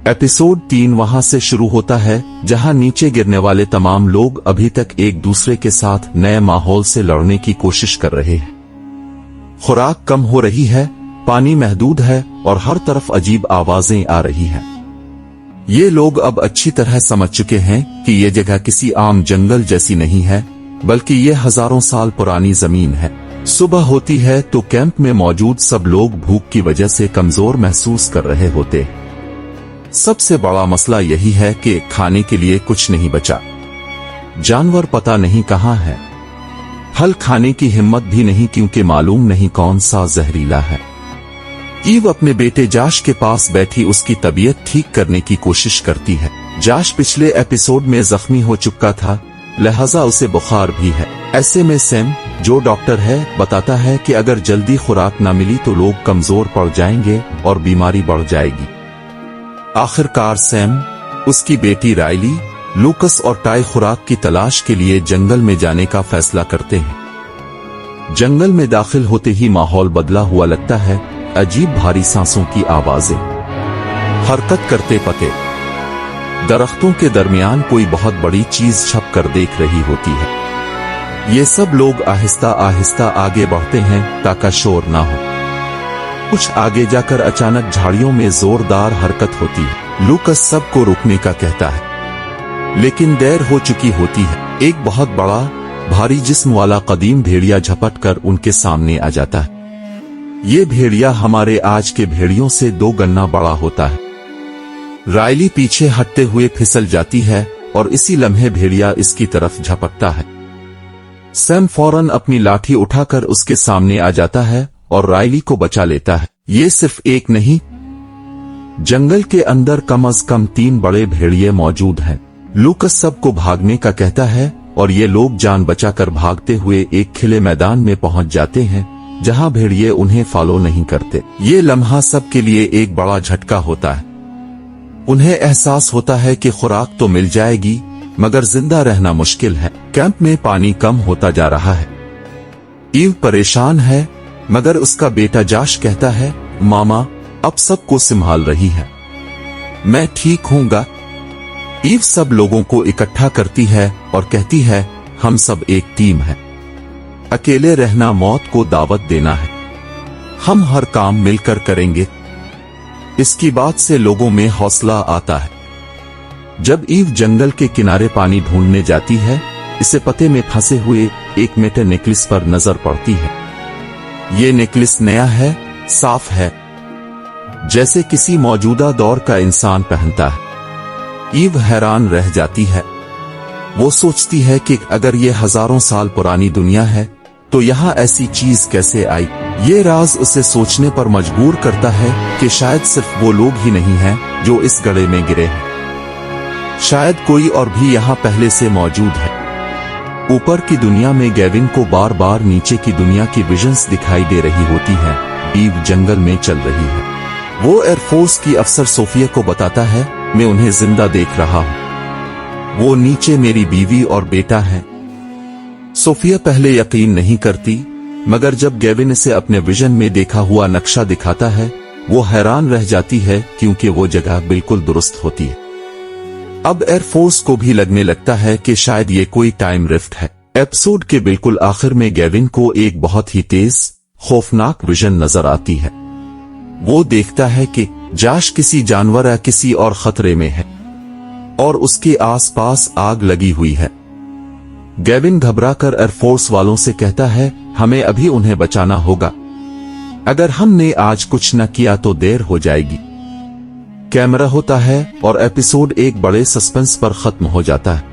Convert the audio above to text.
Episode 3 वहां से शुरू होता है जहां नीचे गिरने वाले तमाम लोग अभी तक एक दूसरे के साथ नए माहौल से लड़ने की कोशिश कर रहे हैं। खुराक कम हो रही है, पानी महदूद है और हर तरफ अजीब आवाजें आ रही हैं। ये लोग अब अच्छी तरह समझ चुके हैं कि ये जगह किसी आम जंगल जैसी नहीं है, बल्कि ये हजारों साल पुरानी जमीन है। सुबह होती है तो कैंप में मौजूद सब लोग भूख की वजह से कमजोर महसूस कर रहे होते। सबसे बड़ा मसला यही है कि खाने के लिए कुछ नहीं बचा। जानवर पता नहीं कहां है। फल खाने की हिम्मत भी नहीं, क्योंकि मालूम नहीं कौन सा जहरीला है। ईव अपने बेटे जाश के पास बैठी उसकी तबीयत ठीक करने की कोशिश करती है। जाश पिछले एपिसोड में जख्मी हो चुका था, लिहाजा उसे बुखार भी है। ऐसे में सैम, जो डॉक्टर है, बताता है कि अगर जल्दी खुराक न मिली तो लोग कमजोर पड़ जाएंगे और बीमारी बढ़ जाएगी। आखिरकार सैम, उसकी बेटी राइली, लूकस और टाई खुराक की तलाश के लिए जंगल में जाने का फैसला करते हैं। जंगल में दाखिल होते ही माहौल बदला हुआ लगता है। अजीब भारी सांसों की आवाजें, हरकत करते पते, दरख्तों के दरमियान कोई बहुत बड़ी चीज छप कर देख रही होती है। ये सब लोग आहिस्ता आहिस्ता आगे बढ़ते हैं ताकि शोर ना हो। कुछ आगे जाकर अचानक झाड़ियों में जोरदार हरकत होती है। लूकस सबको रुकने का कहता है, लेकिन देर हो चुकी होती है। एक बहुत बड़ा भारी जिस्म वाला कदीम भेड़िया झपट कर उनके सामने आ जाता है। ये भेड़िया हमारे आज के भेड़ियों से 2 गुना बड़ा होता है। राइली पीछे हटते हुए फिसल जाती है और इसी लम्हे भेड़िया इसकी तरफ झपटता है। सैम फौरन अपनी लाठी उठाकर उसके सामने आ जाता है और राइली को बचा लेता है। ये सिर्फ एक नहीं, जंगल के अंदर कम से कम 3 बड़े भेड़िए मौजूद हैं। लूकस सबको भागने का कहता है और ये लोग जान बचाकर भागते हुए एक खिले मैदान में पहुंच जाते हैं जहां भेड़िए उन्हें फॉलो नहीं करते। ये लम्हा सबके लिए एक बड़ा झटका होता है। उन्हें एहसास होता है कि खुराक तो मिल जाएगी, मगर जिंदा रहना मुश्किल है। कैंप में पानी कम होता जा रहा है। ईव परेशान है, मगर उसका बेटा जाश कहता है, मामा अब सबको संभाल रही है, मैं ठीक हूंगा। ईव सब लोगों को इकट्ठा करती है और कहती है, हम सब एक टीम है। अकेले रहना मौत को दावत देना है। हम हर काम मिलकर करेंगे। इसकी बात से लोगों में हौसला आता है। जब ईव जंगल के किनारे पानी ढूंढने जाती है, इसे पते में फंसे हुए एक मेटल नेकलेस पर नजर पड़ती है। ये नेकलेस नया है, साफ है, जैसे किसी मौजूदा दौर का इंसान पहनता है। ईव हैरान रह जाती है। वो सोचती है कि अगर ये हजारों साल पुरानी दुनिया है तो यहाँ ऐसी चीज कैसे आई। ये राज उसे सोचने पर मजबूर करता है कि शायद सिर्फ वो लोग ही नहीं हैं जो इस गड्ढे में गिरे हैं। शायद कोई और भी यहाँ पहले से मौजूद है। ऊपर की दुनिया में गेविन को बार बार नीचे की दुनिया की विजन्स दिखाई दे रही होती हैं। ईव जंगल में चल रही है। वो एयरफोर्स की अफसर सोफिया को बताता है, मैं उन्हें जिंदा देख रहा हूं। वो नीचे मेरी बीवी और बेटा है। सोफिया पहले यकीन नहीं करती, मगर जब गेविन इसे अपने विजन में देखा हुआ नक्शा दिखाता है, वो हैरान रह जाती है, क्योंकि वो जगह बिल्कुल दुरुस्त होती है। अब एयरफोर्स को भी लगने लगता है कि शायद ये कोई टाइम रिफ्ट है। एपिसोड के बिल्कुल आखिर में गेविन को एक बहुत ही तेज, खौफनाक विजन नजर आती है। वो देखता है कि जाश किसी जानवर या किसी और खतरे में है और उसके आसपास आग लगी हुई है। गेविन घबराकर एयरफोर्स वालों से कहता है, हमें अभी उन्हें बचाना होगा। अगर हमने आज कुछ न किया तो देर हो जाएगी। कैमरा होता है और एपिसोड एक बड़े सस्पेंस पर खत्म हो जाता है।